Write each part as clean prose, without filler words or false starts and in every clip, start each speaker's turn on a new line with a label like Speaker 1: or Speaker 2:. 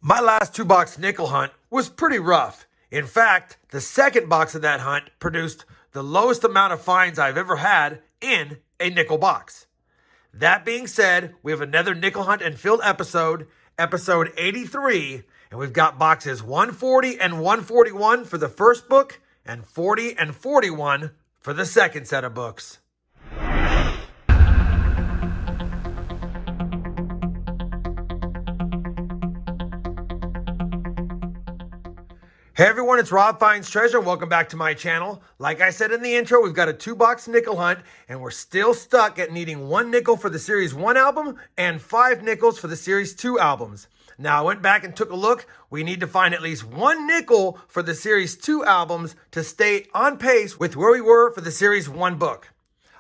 Speaker 1: My last 2-box nickel hunt was pretty rough. In fact, the second box of that hunt produced the lowest amount of finds I've ever had in a nickel box. That being said, we have another nickel hunt and fill episode 83, and we've got boxes 140 and 141 for the first book and 40 and 41 for the second set of books. Hey everyone, it's RobFindsTreasure and welcome back to my channel. Like I said in the intro, we've got a 2-box nickel hunt and we're still stuck at needing 1 nickel for the Series 1 album and 5 nickels for the Series 2 albums. Now I went back and took a look. We need to find at least 1 nickel for the Series 2 albums to stay on pace with where we were for the Series 1 book.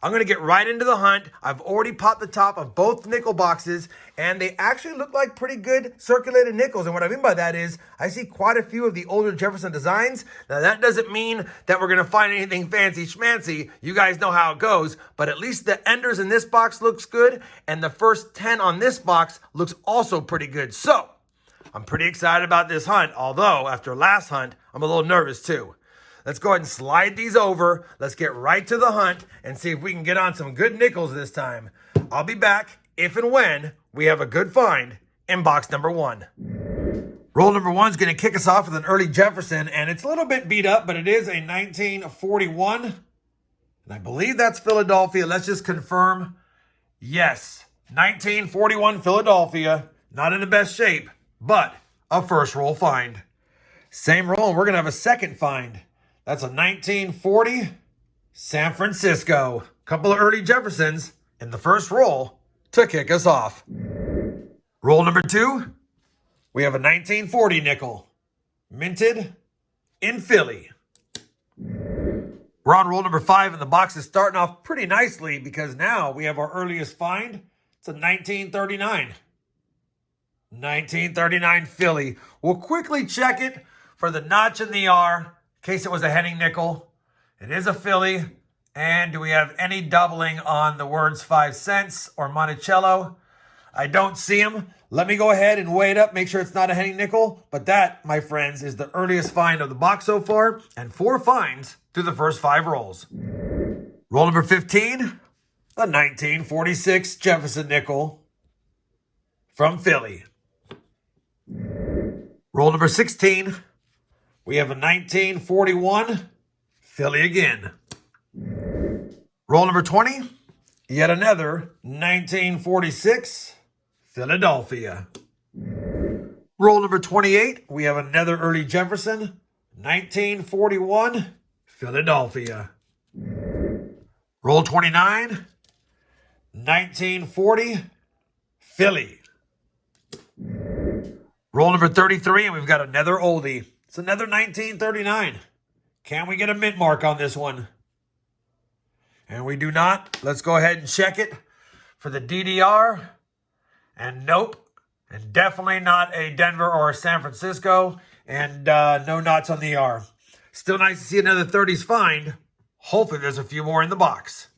Speaker 1: I'm going to get right into the hunt. I've already popped the top of both nickel boxes, and they actually look like pretty good circulated nickels. And what I mean by that is I see quite a few of the older Jefferson designs. Now, that doesn't mean that we're going to find anything fancy schmancy. You guys know how it goes. But at least the enders in this box looks good, and the first 10 on this box looks also pretty good. So, I'm pretty excited about this hunt, although after last hunt, I'm a little nervous too. Let's go ahead and slide these over. Let's get right to the hunt and see if we can get on some good nickels this time. I'll be back if and when we have a good find in box number 1. Roll number 1 is going to kick us off with an early Jefferson, and it's a little bit beat up, but it is a 1941. And I believe that's Philadelphia. Let's just confirm. Yes, 1941 Philadelphia. Not in the best shape, but a first roll find. Same roll, and we're going to have a second find. That's a 1940 San Francisco. Couple of early Jeffersons in the first roll to kick us off. Roll number 2, we have a 1940 nickel, minted in Philly. We're on roll number 5, and the box is starting off pretty nicely because now we have our earliest find. It's a 1939. 1939 Philly. We'll quickly check it for the notch in the R. In case it was a Henning nickel. It is a Philly. And do we have any doubling on the words 5 cents or Monticello? I don't see them. Let me go ahead and weigh it up, make sure it's not a Henning nickel. But that, my friends, is the earliest find of the box so far. And 4 finds through the first 5 rolls. Roll number 15, a 1946 Jefferson nickel from Philly. Roll number 16, we have a 1941 Philly again. Roll number 20, yet another 1946 Philadelphia. Roll number 28, we have another early Jefferson, 1941 Philadelphia. Roll 29, 1940 Philly. Roll number 33, and we've got another oldie. It's another 1939. Can we get a mint mark on this one? And we do not. Let's go ahead and check it for the DDR. And nope. And definitely not a Denver or a San Francisco. And no knots on the R. Still nice to see another 30s find. Hopefully there's a few more in the box.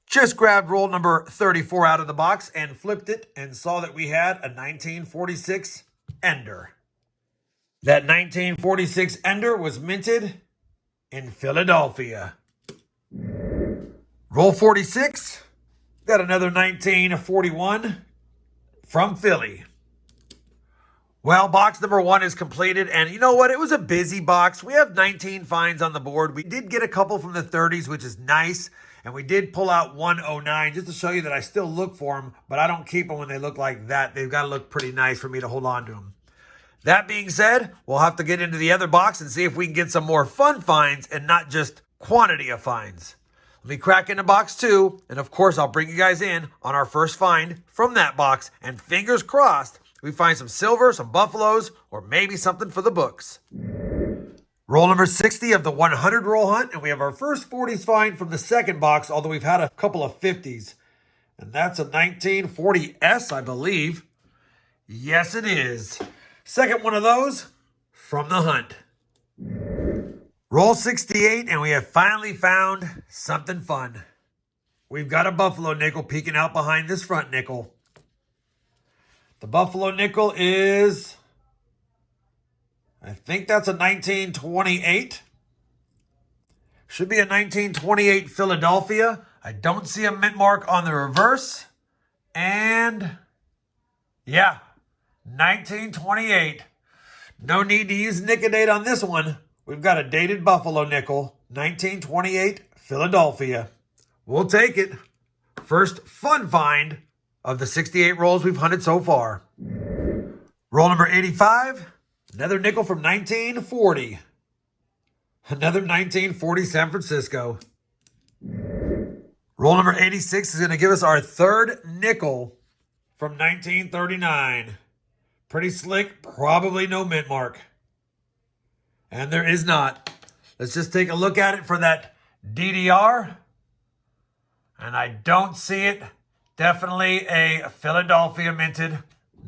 Speaker 1: Just grabbed roll number 34 out of the box and flipped it and saw that we had a 1946 Ender. That 1946 Ender was minted in Philadelphia. Roll 46, got another 1941 from Philly. Well, box number 1 is completed, and you know what? It was a busy box. We have 19 finds on the board. We did get a couple from the 30s, which is nice. And we did pull out 109 just to show you that I still look for them, but I don't keep them when they look like that. They've got to look pretty nice for me to hold on to them. That being said, we'll have to get into the other box and see if we can get some more fun finds and not just quantity of finds. Let me crack into box 2, and of course, I'll bring you guys in on our first find from that box. And fingers crossed, we find some silver, some buffaloes, or maybe something for the books. Roll number 60 of the 100 roll hunt, and we have our first 40s find from the second box, although we've had a couple of 50s. And that's a 1940S, I believe. Yes, it is. Second one of those from the hunt. Roll 68, and we have finally found something fun. We've got a buffalo nickel peeking out behind this front nickel. The buffalo nickel is I think that's a 1928. Should be a 1928 Philadelphia. I don't see a mint mark on the reverse. And yeah, 1928. No need to use nickel date on this one. We've got a dated Buffalo nickel, 1928 Philadelphia. We'll take it. First fun find of the 68 rolls we've hunted so far. Roll number 85, another nickel from 1940. Another 1940 San Francisco. Roll number 86 is going to give us our third nickel from 1939. Pretty slick, probably no mint mark. And there is not. Let's just take a look at it for that DDR. And I don't see it. Definitely a Philadelphia minted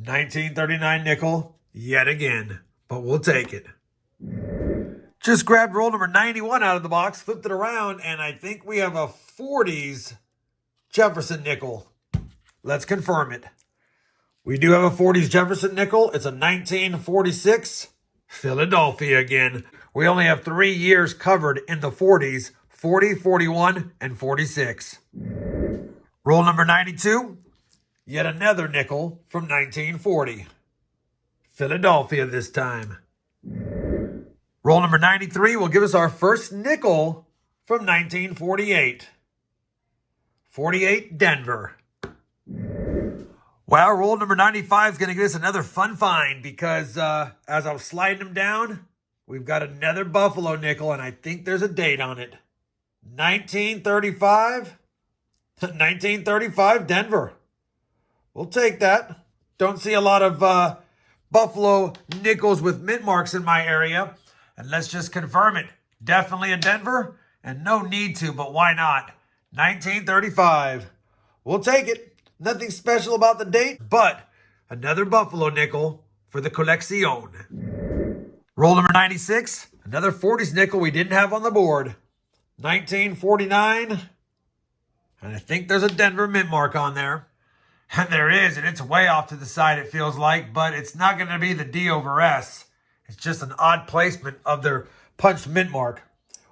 Speaker 1: 1939 nickel yet again. But we'll take it. Just grabbed roll number 91 out of the box, flipped it around, and I think we have a 40s Jefferson nickel. Let's confirm it. We do have a 40s Jefferson nickel. It's a 1946 Philadelphia again. We only have 3 years covered in the 40s, 40, 41, and 46. Roll number 92, yet another nickel from 1940. Philadelphia this time. Roll number 93 will give us our first nickel from 1948. 48 Denver. Well, roll number 95 is going to give us another fun find because as I was sliding them down, we've got another Buffalo nickel, and I think there's a date on it. 1935. 1935 Denver. We'll take that. Don't see a lot of Buffalo nickels with mint marks in my area. And let's just confirm it. Definitely a Denver, and no need to, but why not? 1935. We'll take it. Nothing special about the date, but another Buffalo nickel for the collection. Roll number 96, another 40s nickel we didn't have on the board. 1949. And I think there's a Denver mint mark on there. And there is, and it's way off to the side, it feels like, but it's not going to be the D over S. It's just an odd placement of their punched mint mark.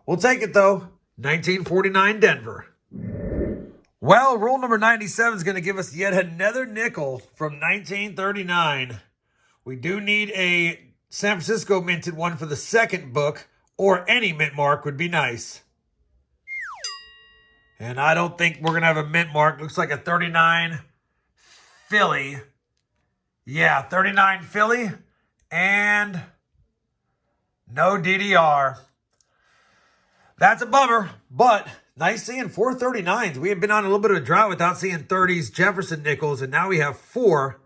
Speaker 1: We'll take it, though. 1949 Denver. Well, roll number 97 is going to give us yet another nickel from 1939. We do need a San Francisco minted one for the second book, or any mint mark would be nice. And I don't think we're going to have a mint mark. Looks like a 39 Philly. Yeah, 39 Philly. And no DDR. That's a bummer, but nice seeing 4 39s. We had been on a little bit of a drought without seeing 30s Jefferson nickels, and now we have 4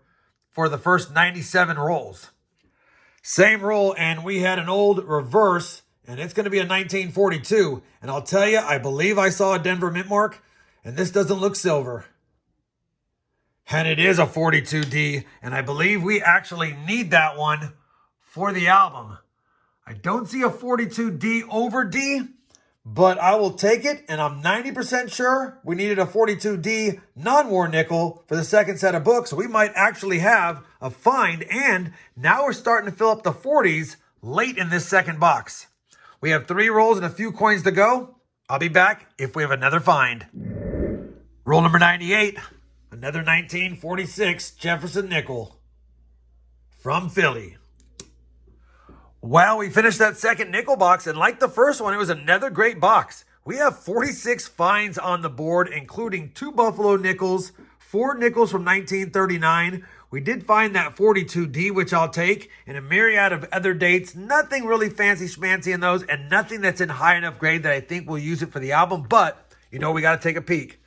Speaker 1: for the first 97 rolls. Same roll, and we had an old reverse, and it's going to be a 1942. And I'll tell you, I believe I saw a Denver mint mark, and this doesn't look silver. And it is a 42D, and I believe we actually need that one for the album. I don't see a 42D over D, but I will take it, and I'm 90% sure we needed a 42D non-war nickel for the second set of books, so we might actually have a find, and now we're starting to fill up the 40s late in this second box. We have 3 rolls and a few coins to go. I'll be back if we have another find. Roll number 98, another 1946 Jefferson nickel from Philly. Well, we finished that second nickel box, and like the first one, it was another great box. We have 46 finds on the board, including 2 Buffalo nickels, 4 nickels from 1939. We did find that 42D, which I'll take, and a myriad of other dates. Nothing really fancy schmancy in those, and nothing that's in high enough grade that I think we'll use it for the album, but, you know, we got to take a peek.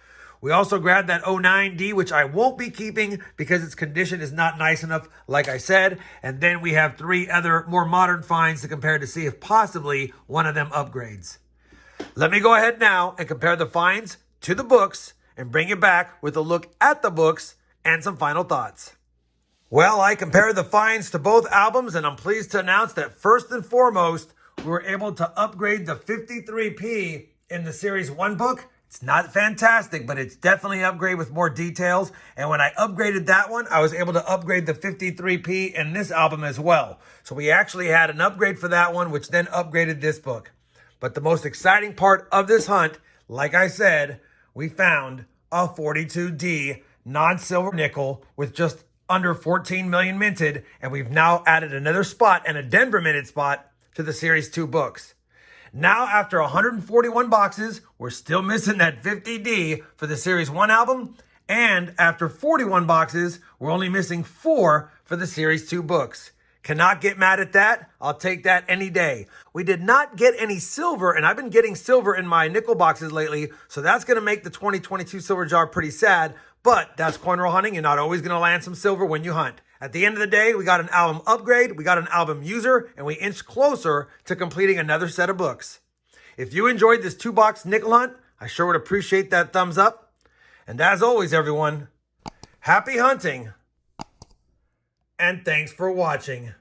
Speaker 1: We also grabbed that 09D, which I won't be keeping because its condition is not nice enough, like I said. And then we have 3 other more modern finds to compare to see if possibly one of them upgrades. Let me go ahead now and compare the finds to the books and bring you back with a look at the books and some final thoughts. Well, I compared the finds to both albums, and I'm pleased to announce that first and foremost, we were able to upgrade the 53P in the Series 1 book It's not fantastic, but it's definitely an upgrade with more details. And when I upgraded that one, I was able to upgrade the 53P in this album as well. So we actually had an upgrade for that one, which then upgraded this book. But the most exciting part of this hunt, like I said, we found a 42D non-silver nickel with just under 14 million minted. And we've now added another spot and a Denver minted spot to the Series 2 books. Now, after 141 boxes, we're still missing that 50D for the Series 1 album. And after 41 boxes, we're only missing 4 for the Series 2 books. Cannot get mad at that. I'll take that any day. We did not get any silver, and I've been getting silver in my nickel boxes lately, so that's going to make the 2022 silver jar pretty sad. But that's coin roll hunting. You're not always going to land some silver when you hunt. At the end of the day, we got an album upgrade, we got an album user, and we inched closer to completing another set of books. If you enjoyed this 2-box nickel hunt, I sure would appreciate that thumbs up. And as always, everyone, happy hunting, and thanks for watching.